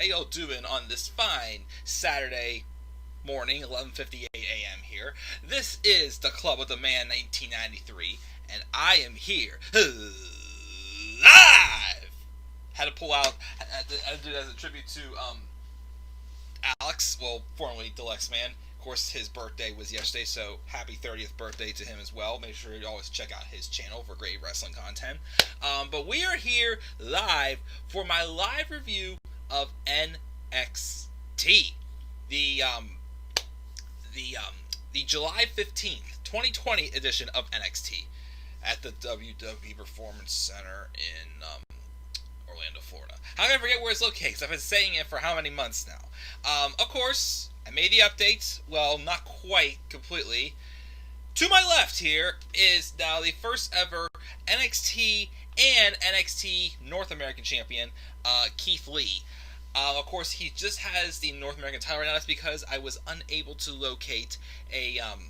y'all doing on this fine Saturday morning, 11:58 a.m. here? This is the Club with the Man 1993, and I am here live. Had to pull out. I did it as a tribute to Alex, well, formerly Deluxe Man. Of course, his birthday was yesterday, so happy 30th birthday to him as well. Make sure you always check out his channel for great wrestling content. But we are here live for my live review of NXT, the July 15th, 2020 edition of NXT at the WWE Performance Center in Orlando, Florida. How can I forget where it's located? Because I've been saying it for how many months now? Of course, I made the updates. Well, not quite completely. To my left here is now the first ever NXT and NXT North American champion, Keith Lee. Of course, he just has the North American title right now. That's because I was unable to locate an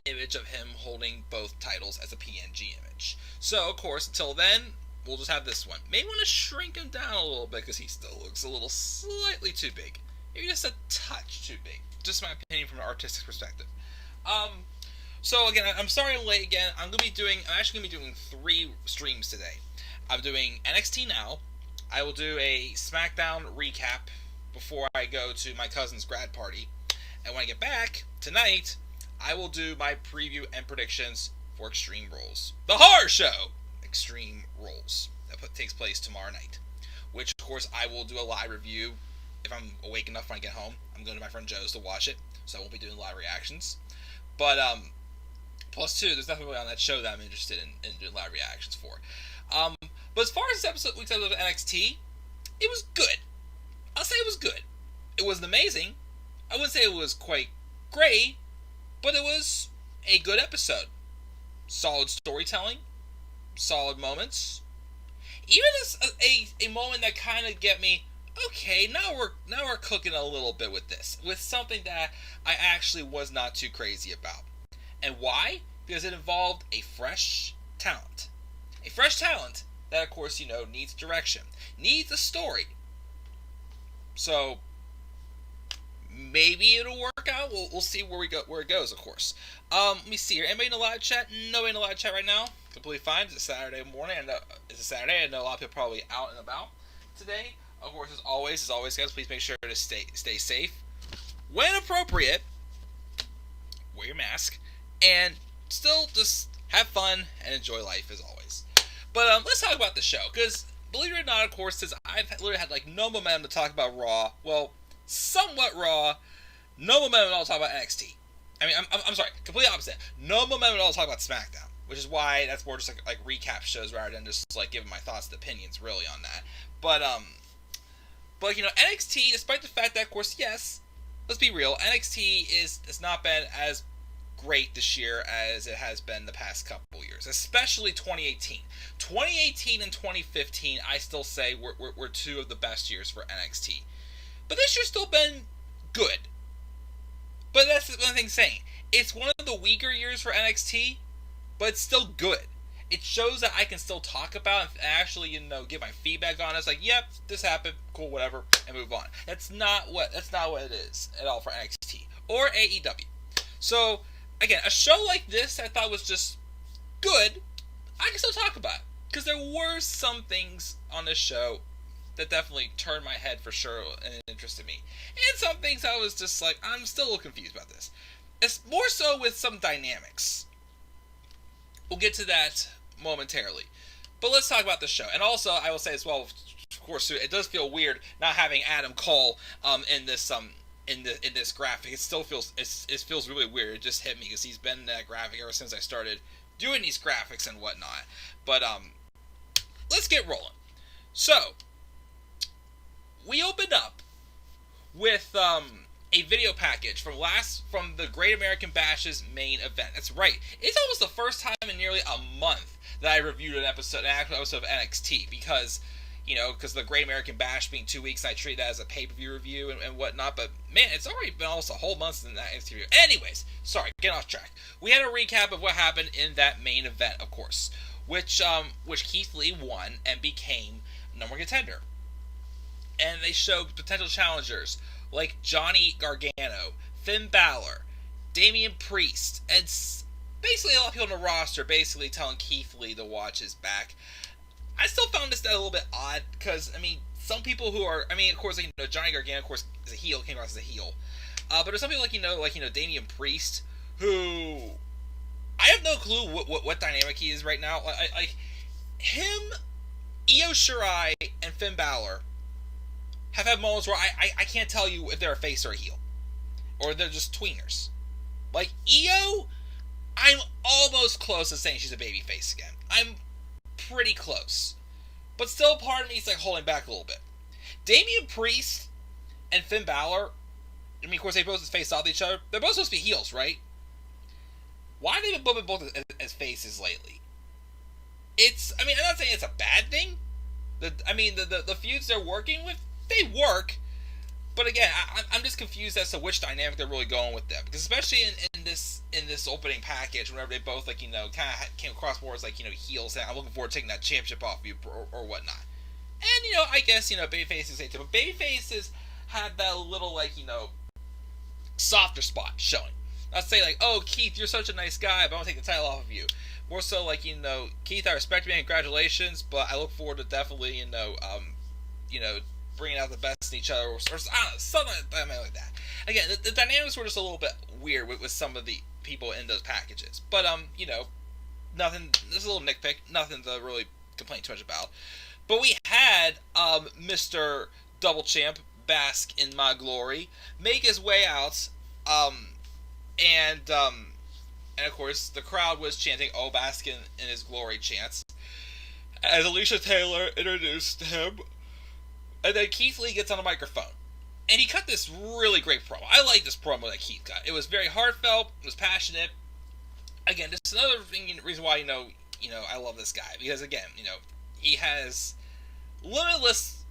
image of him holding both titles as a PNG image. So, of course, until then, we'll just have this one. May want to shrink him down a little bit because he still looks a little slightly too big. Maybe just a touch too big. Just my opinion from an artistic perspective. So again, I'm sorry I'm late again. I'm actually gonna be doing 3 streams today. I'm doing NXT now. I will do a SmackDown recap before I go to my cousin's grad party. And when I get back tonight, I will do my preview and predictions for Extreme Rules, the horror show Extreme Rules that takes place tomorrow night. Which, of course, I will do a live review if I'm awake enough when I get home. I'm going to my friend Joe's to watch it, so I won't be doing live reactions. But plus 2, there's nothing really on that show that I'm interested in doing live reactions for. But as far as this week's episode of NXT, it was good. I'll say it was good. It wasn't amazing. I wouldn't say it was quite great, but it was a good episode. Solid storytelling, solid moments. Even a moment that kind of get me, okay, now we're cooking a little bit with this, with something that I actually was not too crazy about. And why? Because it involved a fresh talent. A fresh talent that, of course, needs direction, needs a story. So maybe it'll work out. We'll see where it goes, of course. Let me see here. Anybody in the live chat? Nobody in the live chat right now. Completely fine. It's a Saturday morning. I know it's a Saturday. I know a lot of people are probably out and about today. Of course, as always, guys, please make sure to stay safe. When appropriate, wear your mask, and still just have fun and enjoy life as always. But let's talk about the show, because believe it or not, of course, since I've literally had no momentum to talk about Raw, well, somewhat Raw, no momentum at all to talk about NXT. I mean, I'm sorry, complete opposite. No momentum at all to talk about SmackDown, which is why that's more just like recap shows rather than just giving my thoughts and opinions really on that. But NXT, despite the fact that, of course, yes, let's be real, NXT has not been as great this year as it has been the past couple years, especially 2018. 2018 and 2015, I still say were 2 of the best years for NXT. But this year's still been good. But that's the one thing saying. It's one of the weaker years for NXT, but it's still good. It shows that I can still talk about and actually, give my feedback on it. It's like, yep, this happened, cool, whatever, and move on. That's not what it is at all for NXT or AEW. So, again, a show like this I thought was just good. I can still talk about it because there were some things on this show that definitely turned my head for sure and interested me. And some things I was just like, I'm still a little confused about this. It's more so with some dynamics. We'll get to that momentarily. But let's talk about the show. And also, I will say as well, of course, it does feel weird not having Adam Cole in this graphic. It still feels really weird. It just hit me because he's been in that graphic ever since I started doing these graphics and whatnot. But let's get rolling. So we opened up with a video package from the Great American Bash's main event. That's right. It's almost the first time in nearly a month that I reviewed an actual episode of NXT because the Great American Bash being 2 weeks, I treat that as a pay-per-view review and whatnot. But man, it's already been almost a whole month since that NXT review. Anyways, sorry, get off track. We had a recap of what happened in that main event, of course, which Keith Lee won and became number one contender. and they showed potential challengers like Johnny Gargano, Finn Balor, Damian Priest, and basically a lot of people on the roster basically telling Keith Lee to watch his back. I still found this a little bit odd because, I mean, some people who are, I mean, of course, Johnny Gargano, of course, is a heel, came across as a heel. But there's some people like Damian Priest, who I have no clue what dynamic he is right now. Like him, Io Shirai, and Finn Balor have had moments where I can't tell you if they're a face or a heel, or they're just tweeners. Like Io, I'm almost close to saying she's a babyface again. I'm pretty close, but still, part of me is like holding back a little bit. Damian Priest and Finn Balor, I mean, of course, they both face off each other. They're both supposed to be heels, right? Why have they been both as faces lately? I mean, I'm not saying it's a bad thing. The feuds they're working with, they work. But again, I'm just confused as to which dynamic they're really going with them. Because especially in this opening package, whenever they both kind of came across more as heels, and I'm looking forward to taking that championship off of you or whatnot. And I guess babyfaces say too, but babyfaces have that little softer spot showing. Not say oh Keith, you're such a nice guy, but I want to take the title off of you. More so Keith, I respect you and congratulations, but I look forward to definitely bringing out the best in each other, or I don't know, something like that. Again, the dynamics were just a little bit weird with some of the people in those packages. But nothing. This is a little nitpick. Nothing to really complain too much about. But we had Mr. Double Champ, Bask in My Glory, make his way out, and of course the crowd was chanting "Oh, Bask in His Glory" chants as Alicia Taylor introduced him. And then Keith Lee gets on the microphone. And he cut this really great promo. I like this promo that Keith got. It was very heartfelt. It was passionate. Again, this is another reason why, I love this guy. Because, again, he has limitless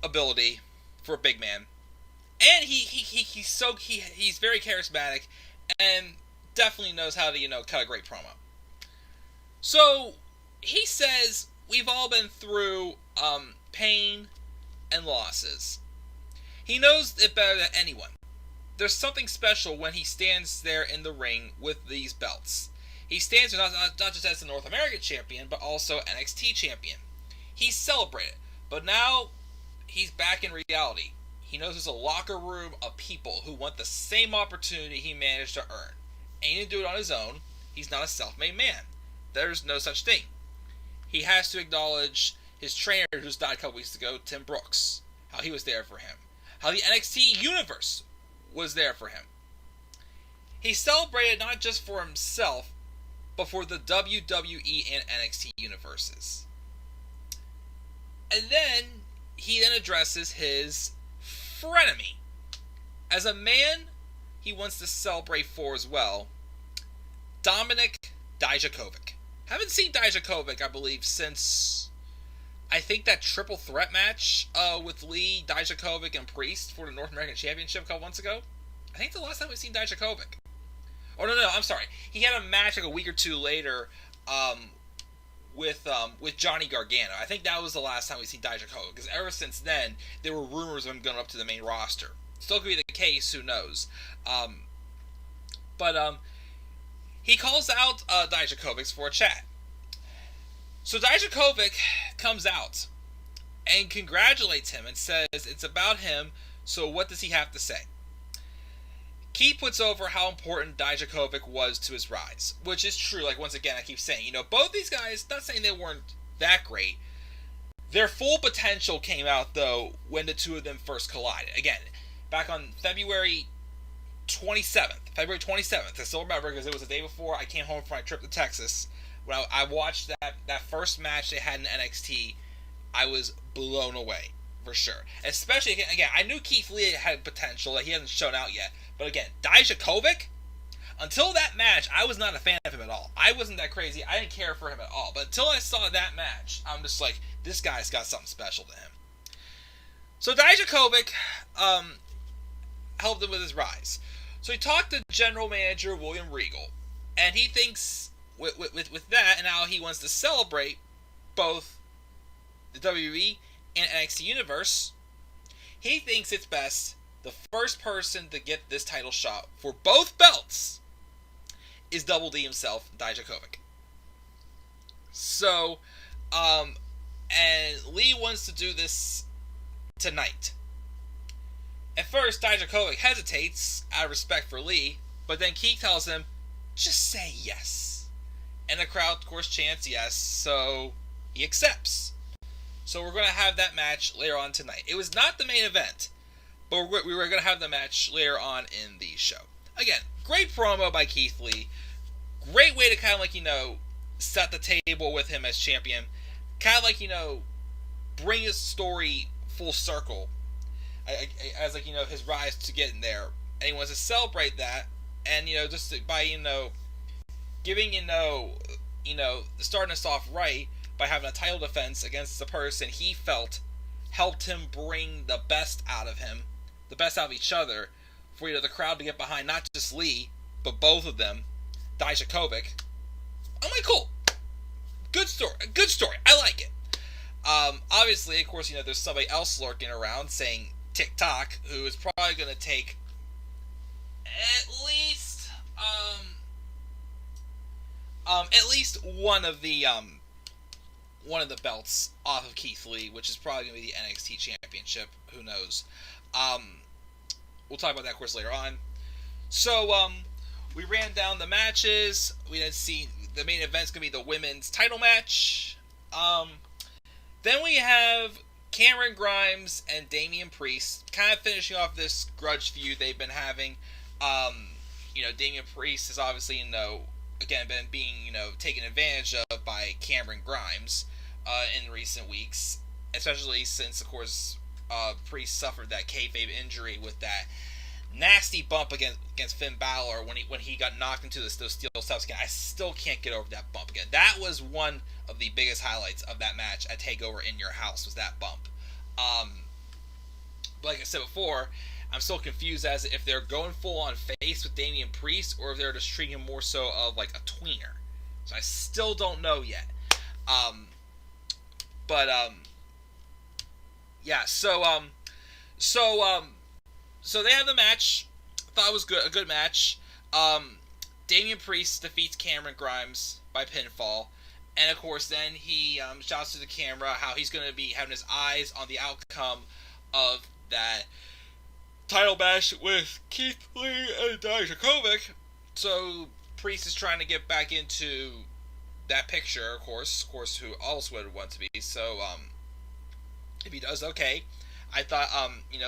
ability for a big man. And he's very charismatic. And definitely knows how to, cut a great promo. So, he says, we've all been through pain and losses. He knows it better than anyone. There's something special when he stands there in the ring with these belts. He stands there not just as the North American champion, but also NXT champion. He's celebrated, but now he's back in reality. He knows there's a locker room of people who want the same opportunity he managed to earn. And he didn't do it on his own. He's not a self-made man. There's no such thing. He has to acknowledge his trainer, who's died a couple weeks ago, Tim Brooks, how he was there for him. How the NXT universe was there for him. He celebrated not just for himself, but for the WWE and NXT universes. And then he addresses his frenemy. As a man he wants to celebrate for as well, Dominik Dijakovic. Haven't seen Dijakovic, I believe, since I think that triple threat match with Lee, Dijakovic, and Priest for the North American Championship a couple months ago. I think the last time we've seen Dijakovic. Oh, no, I'm sorry. He had a match a week or two later with Johnny Gargano. I think that was the last time we've seen Dijakovic, because ever since then, there were rumors of him going up to the main roster. Still could be the case, who knows. But he calls out Dijakovic for a chat. So Dijakovic comes out and congratulates him and says it's about him, so what does he have to say? Keith puts over how important Dijakovic was to his rise, which is true. Once again, I keep saying, both these guys, not saying they weren't that great. Their full potential came out, though, when the two of them first collided. Again, back on February 27th. I still remember because it was the day before I came home from my trip to Texas. When I watched that first match they had in NXT, I was blown away, for sure. Especially, again, I knew Keith Lee had potential that he hasn't shown out yet. But again, Dijakovic, until that match, I was not a fan of him at all. I wasn't that crazy. I didn't care for him at all. But until I saw that match, I'm just like, this guy's got something special to him. So Dijakovic helped him with his rise. So he talked to general manager William Regal, and he thinks with that and how he wants to celebrate both the WWE and NXT universe, he thinks it's best the first person to get this title shot for both belts is Double D himself, Dijakovic. So, and Lee wants to do this tonight. At first, Dijakovic hesitates out of respect for Lee, but then Keith tells him, just say yes. And the crowd, of course, chants yes, so he accepts. So we're going to have that match later on tonight. It was not the main event, but we were going to have the match later on in the show. Again, great promo by Keith Lee. Great way to kind of like, set the table with him as champion. Kind of like, bring his story full circle. As like, his rise to getting there. And he wants to celebrate that. And, just by, giving, starting us off right by having a title defense against the person he felt helped him bring the best out of him, the best out of each other, for, the crowd to get behind not just Lee, but both of them. Dijakovic. I'm like, cool. Good story. Good story. I like it. Obviously, of course, there's somebody else lurking around saying TikTok, who is probably going to take at least one of the belts off of Keith Lee, which is probably going to be the NXT Championship. Who knows? We'll talk about that, of course, later on. So, we ran down the matches. We didn't see the main event's going to be the women's title match. Then we have Cameron Grimes and Damian Priest kind of finishing off this grudge feud they've been having. Damian Priest has obviously, again, been being, taken advantage of by Cameron Grimes in recent weeks. Especially since, of course, Priest suffered that kayfabe injury with that nasty bump against Finn Balor when he got knocked into those steel steps again. I still can't get over that bump again. That was one of the biggest highlights of that match at TakeOver in Your House, was that bump. But like I said before, I'm still confused as if they're going full on face with Damian Priest or if they're just treating him more so of like a tweener. So I still don't know yet. So they have the match. Thought it was good, a good match. Damian Priest defeats Cameron Grimes by pinfall, and of course then he shouts to the camera how he's going to be having his eyes on the outcome of that title match with Keith Lee and Dijakovic. So Priest is trying to get back into that picture, of course, who else would want to be. So if he does, okay. I thought,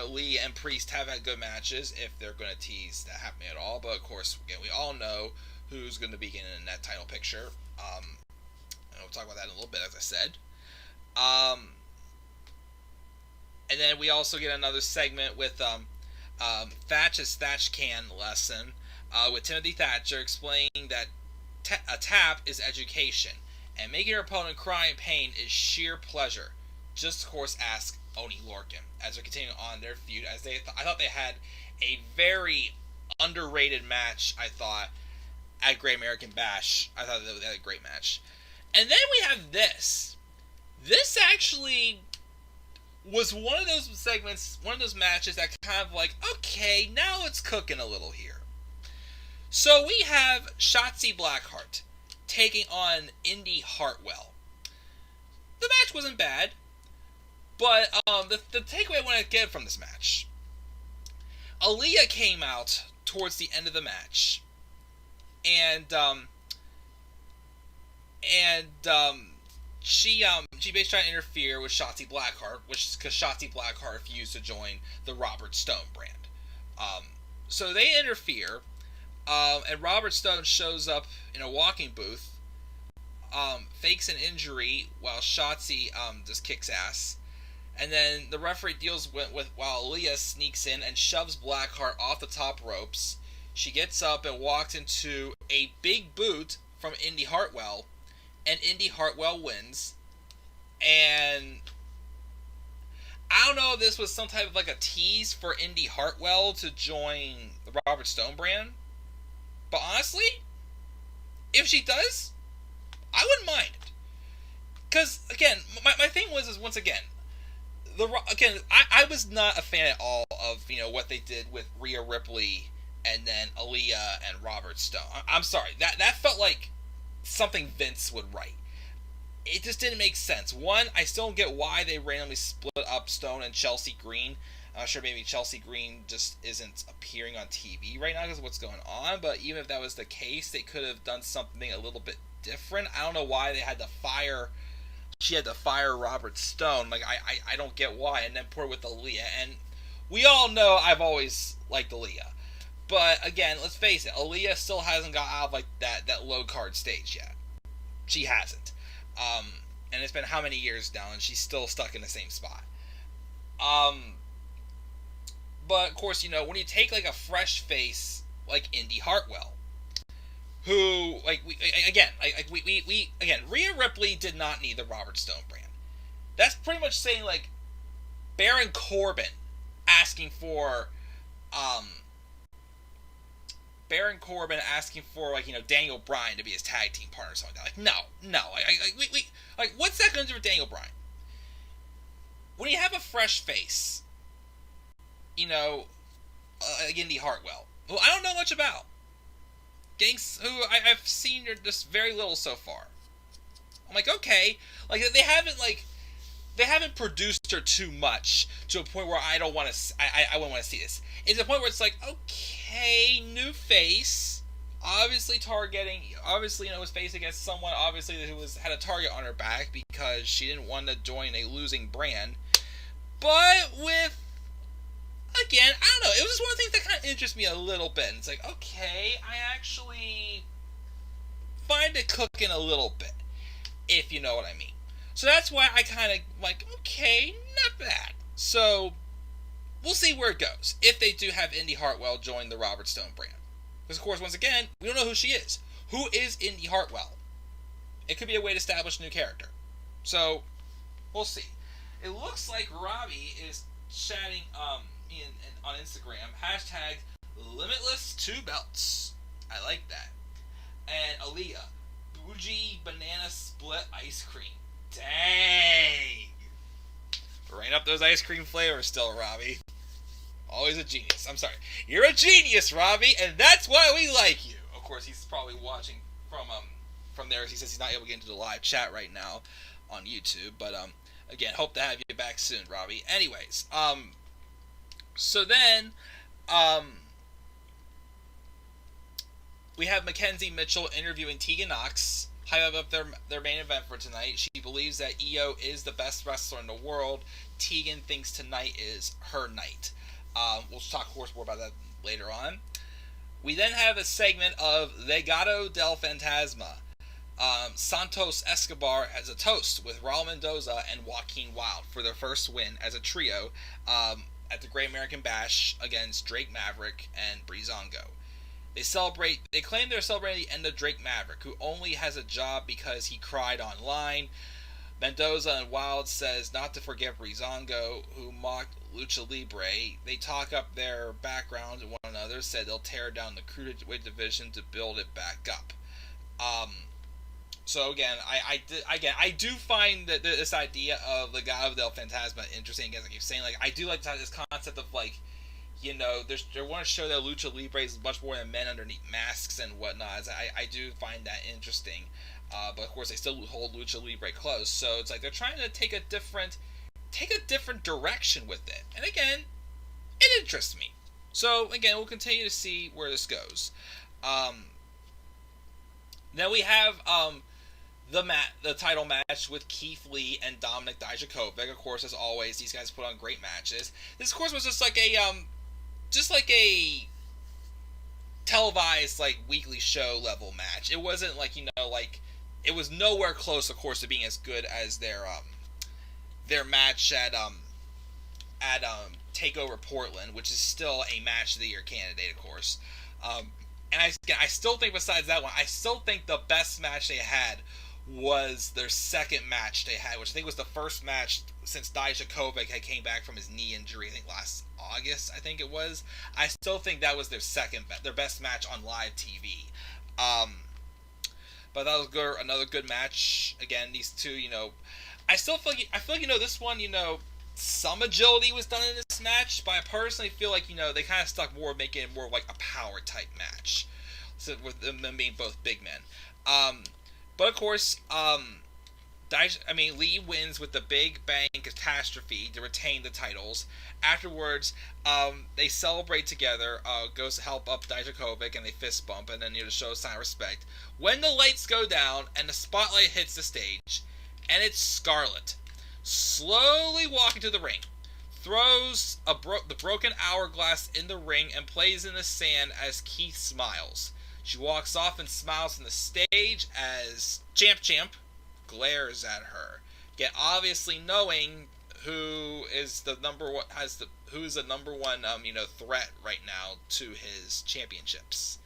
Lee and Priest have had good matches if they're going to tease that happening at all. But, of course, again, we all know who's going to be getting in that title picture. And we'll talk about that in a little bit, as I said. And then we also get another segment with Thatch's Thatch Can lesson with Timothy Thatcher explaining that a tap is education. And making your opponent cry in pain is sheer pleasure. Just, of course, ask Oney Lorcan as they're continuing on their feud. I thought they had a very underrated match. I thought at Great American Bash, I thought they had a great match. And then we have this. This actually was one of those segments, one of those matches that kind of like, okay, now it's cooking a little here. So we have Shotzi Blackheart taking on Indy Hartwell. The match wasn't bad. But the takeaway I want to get from this match, Aaliyah came out towards the end of the match, and she basically tried to interfere with Shotzi Blackheart, which is because Shotzi Blackheart refused to join the Robert Stone brand. So they interfere, and Robert Stone shows up in a walking booth, fakes an injury while Shotzi just kicks ass. And then the referee deals with while Aaliyah sneaks in and shoves Blackheart off the top ropes. She gets up and walks into a big boot from Indy Hartwell, and Indy Hartwell wins. And I don't know if this was some type of like a tease for Indy Hartwell to join the Robert Stone brand, but honestly, if she does, I wouldn't mind it. Because again, my thing was once again, again, I was not a fan at all of what they did with Rhea Ripley and then Aaliyah and Robert Stone. I'm sorry, that felt like something Vince would write. It just didn't make sense. One, I still don't get why they randomly split up Stone and Chelsea Green. I'm not sure, maybe Chelsea Green just isn't appearing on TV right now because of what's going on, but even if that was the case, they could have done something a little bit different. I don't know why they had to fire. She had to fire Robert Stone. Like, I don't get why. And then put her with Aaliyah. And we all know I've always liked Aaliyah. But again, let's face it, Aaliyah still hasn't got out of like that low card stage yet. She hasn't. And it's been how many years now, and she's still stuck in the same spot. But of course, when you take like a fresh face like Indy Hartwell, who Rhea Ripley did not need the Robert Stone brand. That's pretty much saying like Baron Corbin asking for Daniel Bryan to be his tag team partner or something like that. Like, no. What's that going to do with Daniel Bryan? When you have a fresh face, like Indy Hartwell, who I don't know much about, who I've seen just very little so far. I'm like, okay, like they haven't produced her too much to a point where I don't want to. I wouldn't want to see this. It's a point where it's like, okay, new face, obviously targeting, his face against someone obviously who had a target on her back because she didn't want to join a losing brand. But with, again, I don't know, it was just one of the things that kind of interests me a little bit. And it's like, okay, I actually find it cooking a little bit, if you know what I mean. So that's why I kind of like, okay, not bad. So we'll see where it goes if they do have Indy Hartwell join the Robert Stone brand. Because, of course, once again, we don't know who she is. Who is Indy Hartwell? It could be a way to establish a new character. So we'll see. It looks like Robbie is chatting on Instagram. Hashtag Limitless2Belts. I like that. And Aaliyah, bougie banana split ice cream. Dang. Rain up those ice cream flavors still, Robbie. Always a genius. I'm sorry. You're a genius, Robbie, and that's why we like you. Of course, he's probably watching from there. He says he's not able to get into the live chat right now on YouTube, but again, hope to have you back soon, Robbie. Anyways, so then we have Mackenzie Mitchell interviewing Tegan Nox, highlight up their main event for tonight. She believes that Io is the best wrestler in the world. Tegan thinks tonight is her night. We'll talk, of course, more about that later on. We then have a segment of Legado del Fantasma. Santos Escobar as a toast with Raul Mendoza and Joaquin Wilde for their first win as a trio at the Great American Bash against Drake Maverick and Breezango. They claim they're celebrating the end of Drake Maverick, who only has a job because he cried online. Mendoza and Wilde says not to forget Breezango, who mocked Lucha Libre. They talk up their backgrounds and one another, said they'll tear down the cruiserweight division to build it back up. So again, I do find that this idea of Legado del Fantasma interesting. As I keep saying, like I do like this concept of like, they want to show that Lucha Libre is much more than men underneath masks and whatnot. I do find that interesting. But of course, they still hold Lucha Libre close. So it's like they're trying to take a different direction with it. And again, it interests me. So again, we'll continue to see where this goes. Then we have the title match with Keith Lee and Dominik Dijakovic. Of course, as always, these guys put on great matches. This, of course, was just like a televised like weekly show level match. It wasn't like it was nowhere close, of course, to being as good as their match at Takeover Portland, which is still a match of the year candidate, of course. And I still think, besides that one, I still think the best match they had was their second match they had, which I think was the first match since Dijakovic had came back from his knee injury, I think last August, I think it was. I still think that was their best match on live TV. But that was another good match. Again, these two, I feel like, this one, some agility was done in this match, but I personally feel like, they kind of stuck more making it more like a power type match, so with them being both big men. But of course, Lee wins with the Big Bang Catastrophe to retain the titles. Afterwards, they celebrate together, goes to help up Dijakovic, and they fist bump, and then to show a sign of respect. When the lights go down, and the spotlight hits the stage, and it's Scarlett, slowly walking to the ring, throws the broken hourglass in the ring, and plays in the sand as Keith smiles. She walks off and smiles on the stage as Champ glares at her, yet obviously knowing who is the number one threat right now to his championships.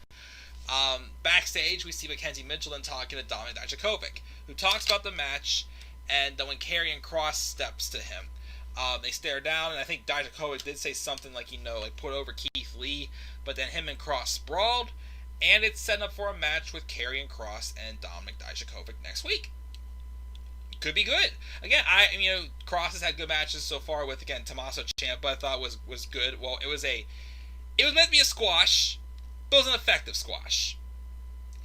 Backstage, we see Mackenzie Mitchell then talking to Dominik Dijakovic, who talks about the match, and then when Karrion Kross steps to him, they stare down, and I think Dijakovic did say something like put over Keith Lee, but then him and Kross sprawled, and it's set up for a match with Karrion Kross and Dominik Dijakovic next week. Could be good. Again, Kross has had good matches so far with, again, Tommaso Ciampa. I thought was good. Well, it was meant to be a squash, but it was an effective squash.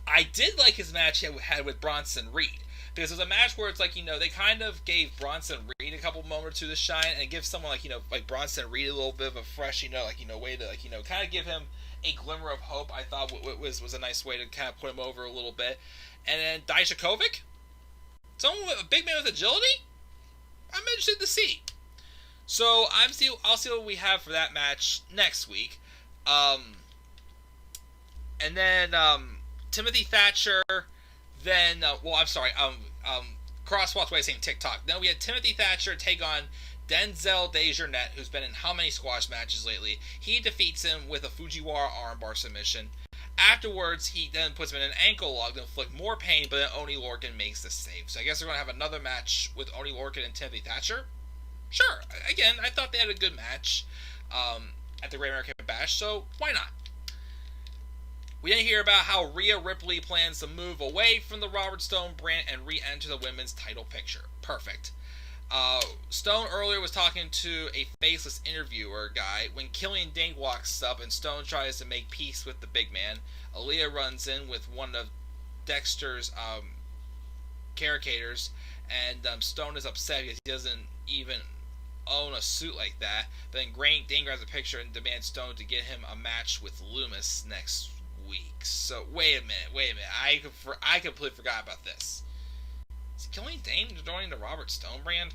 I did like his match he had with Bronson Reed, because it was a match where it's they kind of gave Bronson Reed a couple moments to shine, and give someone like Bronson Reed a little bit of a fresh, way to kind of give him a glimmer of hope. I thought was a nice way to kind of put him over a little bit. And then Dijakovic, someone with a big man with agility, I'm interested to see. So I'll see what we have for that match next week. And then Timothy Thatcher. Then Kross walked away saying TikTok. Then we had Timothy Thatcher take on Denzel Dejournette, who's been in how many squash matches lately. He defeats him with a Fujiwara armbar submission. Afterwards, he then puts him in an ankle lock to inflict more pain, but then Oney Lorcan makes the save. So I guess we're going to have another match with Oney Lorcan and Timothy Thatcher. Sure. Again, I thought they had a good match at the Great American Bash, so why not? We then hear about how Rhea Ripley plans to move away from the Robert Stone brand and re-enter the women's title picture. Perfect. Stone earlier was talking to a faceless interviewer guy when Killian Dane walks up and Stone tries to make peace with the big man. Aaliyah runs in with one of Dexter's caricators, and Stone is upset because he doesn't even own a suit like that. But then Dane grabs a picture and demands Stone to get him a match with Loomis next week. So wait a minute. I completely forgot about this. Is Killian Dane joining the Robert Stone brand?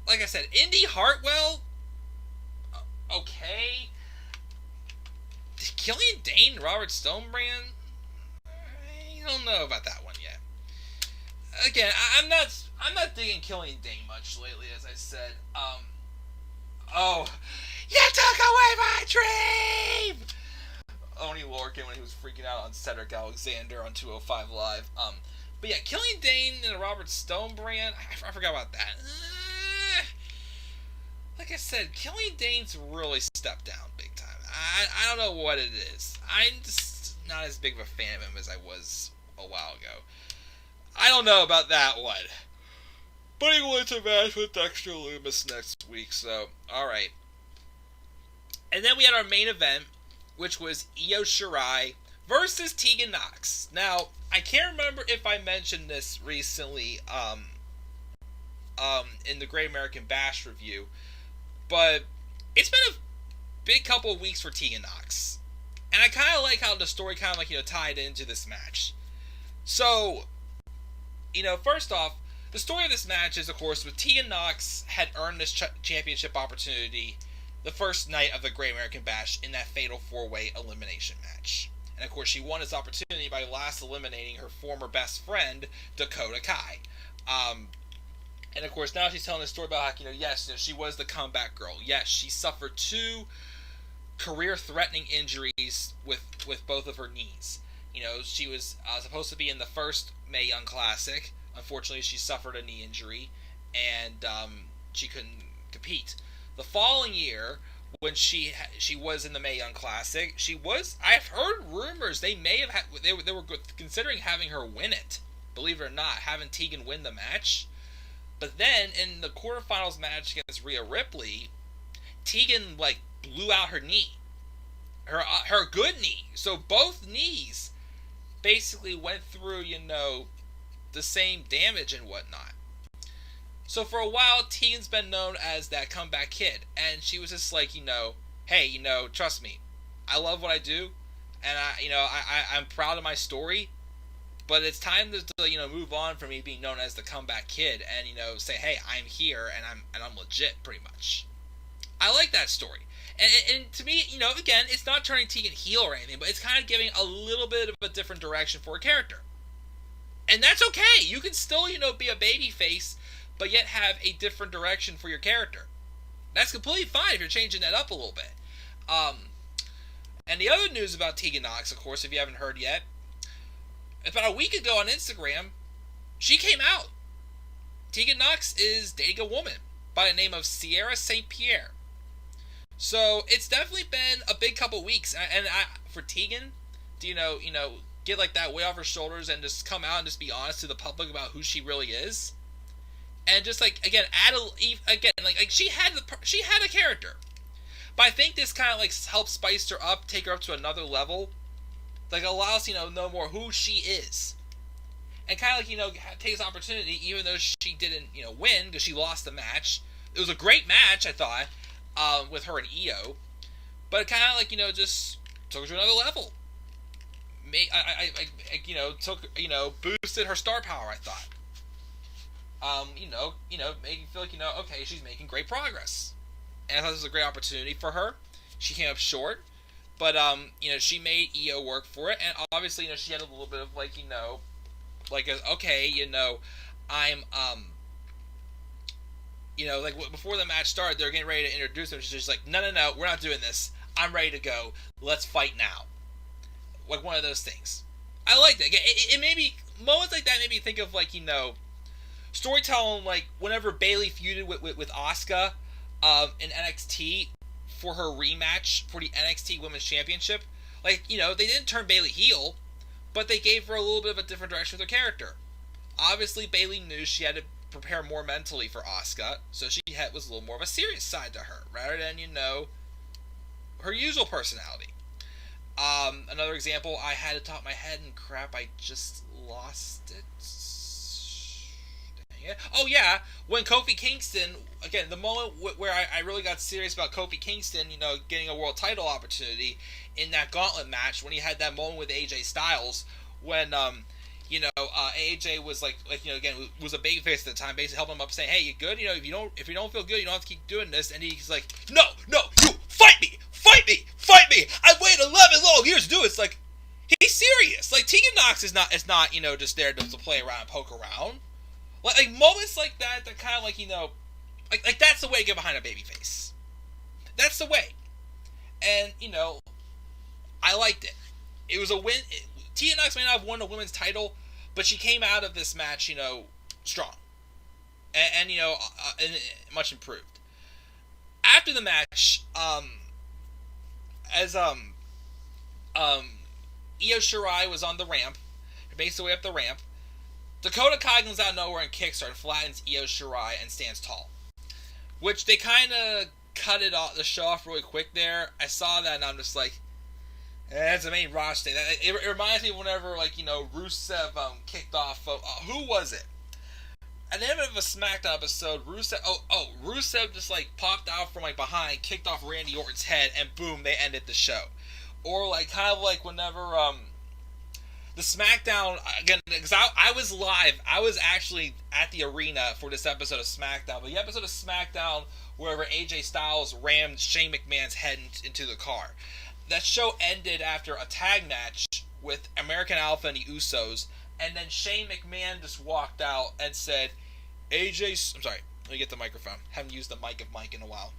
Like I said, Indy Hartwell, okay. Killian Dane, Robert Stone brand? I don't know about that one yet. Again, I'm not digging Killian Dane much lately, as I said. You took away my dream! Oney Lorcan when he was freaking out on Cedric Alexander on 205 Live. But yeah, Killian Dane and the Robert Stone brand, I forgot about that. Like I said, Killian Dane's really stepped down big time. I don't know what it is. I'm just not as big of a fan of him as I was a while ago. I don't know about that one. But he wins a match with Dexter Loomis next week, so alright. And then we had our main event, which was Io Shirai versus Tegan Nox. Now, I can't remember if I mentioned this recently in the Great American Bash review, but it's been a big couple of weeks for Tegan Nox. And I kind of like how the story kind of tied into this match. So, first off, the story of this match is, of course, with Tegan Nox had earned this championship opportunity the first night of the Great American Bash in that fatal 4-way elimination match. And of course, she won this opportunity by last eliminating her former best friend, Dakota Kai. And of course, now she's telling the story about how, yes, she was the comeback girl. Yes, she suffered 2 career-threatening injuries with both of her knees. She was supposed to be in the first Mae Young Classic. Unfortunately, she suffered a knee injury, and she couldn't compete. The following year, when she was in the Mae Young Classic, I've heard rumors they were considering having her win it. Believe it or not, having Tegan win the match. But then in the quarterfinals match against Rhea Ripley, Tegan like blew out her knee, her good knee. So both knees basically went through, the same damage and whatnot. So for a while, Tegan's been known as that comeback kid, and she was just like, hey, trust me, I love what I do, and I'm proud of my story, but it's time to move on from me being known as the comeback kid, and say, hey, I'm here and I'm legit, pretty much. I like that story. And to me, again, it's not turning Tegan heel or anything, but it's kind of giving a little bit of a different direction for a character. And that's okay. You can still, be a baby face, but yet have a different direction for your character. That's completely fine if you're changing that up a little bit. And the other news about Tegan Nox, of course, if you haven't heard yet, about a week ago on Instagram, she came out. Tegan Nox is dating a woman by the name of Sierra St. Pierre. So it's definitely been a big couple weeks, and for Tegan to get like that weight off her shoulders and just come out and just be honest to the public about who she really is, and just like again she had a character, but I think this kind of like helps spice her up, take her up to another level, like allows know more who she is, and kind of like take this opportunity even though she didn't win because she lost the match. It was a great match, I thought. With her and Io, but it kind of like just took her to another level. Boosted her star power. I thought, made you feel like okay, she's making great progress, and I thought this was a great opportunity for her. She came up short, but she made Io work for it, and obviously she had a little bit of I'm like before the match started, they're getting ready to introduce him. She's just like, no, we're not doing this. I'm ready to go. Let's fight now. Like one of those things. I like that. It made me, moments like that made me think of storytelling, like whenever Bayley feuded with Asuka in NXT for her rematch for the NXT Women's Championship. Like, they didn't turn Bayley heel, but they gave her a little bit of a different direction with her character. Obviously, Bayley knew she had to prepare more mentally for Asuka, so she was a little more of a serious side to her, rather than, her usual personality. Another example I had at the top of my head, and crap, I just lost it. Dang it. Oh yeah, when Kofi Kingston, again, the moment where I really got serious about Kofi Kingston, getting a world title opportunity in that gauntlet match, when he had that moment with AJ Styles, when, AJ was again, was a babyface at the time, basically helping him up, saying, "Hey, you good? If you don't feel good, you don't have to keep doing this." And he's like, "No, you fight me! I've waited 11 long years to do it." It's like, he's serious. Like, Tegan Nox is not just there to play around and poke around. Like moments like that kind of like that's the way to get behind a babyface. That's the way. And I liked it. It was a win. Tegan Nox may not have won a women's title, but she came out of this match, strong, and much improved. After the match, as Io Shirai was on the ramp, makes her way up the ramp, Dakota Kai comes out of nowhere and kicks her and flattens Io Shirai and stands tall, which they kind of cut the show off really quick there. I saw that and I'm just like, that's the main roster thing. It reminds me of whenever, Rusev kicked off. Who was it? At the end of a SmackDown episode, Rusev just popped out from behind, kicked off Randy Orton's head, and boom, they ended the show. Or whenever the SmackDown again, because I was live. I was actually at the arena for this episode of SmackDown. But the episode of SmackDown wherever AJ Styles rammed Shane McMahon's head into the car. That show ended after a tag match with American Alpha and the Usos, and then Shane McMahon just walked out and said, I'm sorry, let me get the microphone. Haven't used the mic of Mike in a while.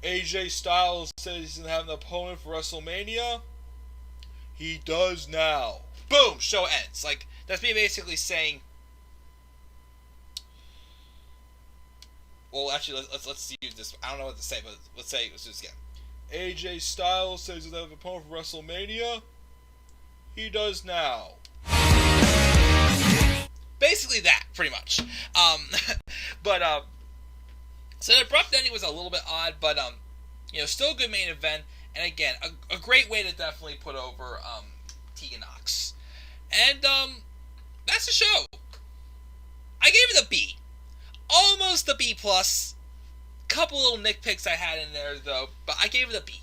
AJ Styles says he's going to have an opponent for WrestleMania. He does now. Boom! Show ends. That's me basically saying, well, actually, let's use this. I don't know what to say, but let's do this again. AJ Styles says he's going to have an opponent for WrestleMania. He does now. Basically that, pretty much. But so the abrupt ending was a little bit odd, but still a good main event, and again, a great way to definitely put over Tegan Knox. And that's the show. I gave it a B, almost a B plus. Couple little nitpicks I had in there though, but I gave it a B.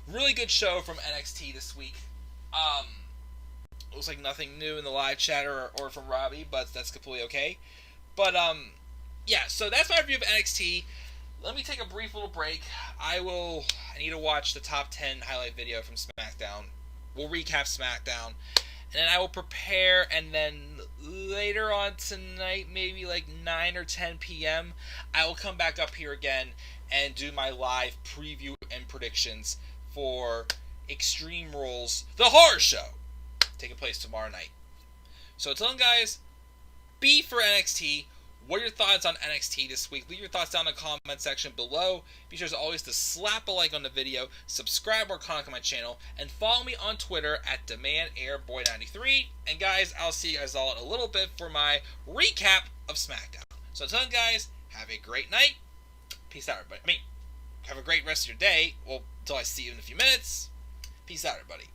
Really good show from NXT this week. Looks like nothing new in the live chat or from Robbie, but that's completely okay. But yeah, so that's my review of NXT. Let me take a brief little break. I need to watch the top 10 highlight video from SmackDown. We'll recap SmackDown, and then I will prepare, and then later on tonight, maybe like 9 or 10 p.m., I will come back up here again and do my live preview and predictions for Extreme Rules, the horror show, taking place tomorrow night. So until then, guys, B for NXT. What are your thoughts on NXT this week? Leave your thoughts down in the comment section below. Be sure as always to slap a like on the video, subscribe or comment on my channel, and follow me on Twitter at DemandAirBoy93. And guys, I'll see you guys all in a little bit for my recap of SmackDown. So until then, guys, have a great night. Peace out, everybody. Have a great rest of your day. Well, until I see you in a few minutes. Peace out, everybody.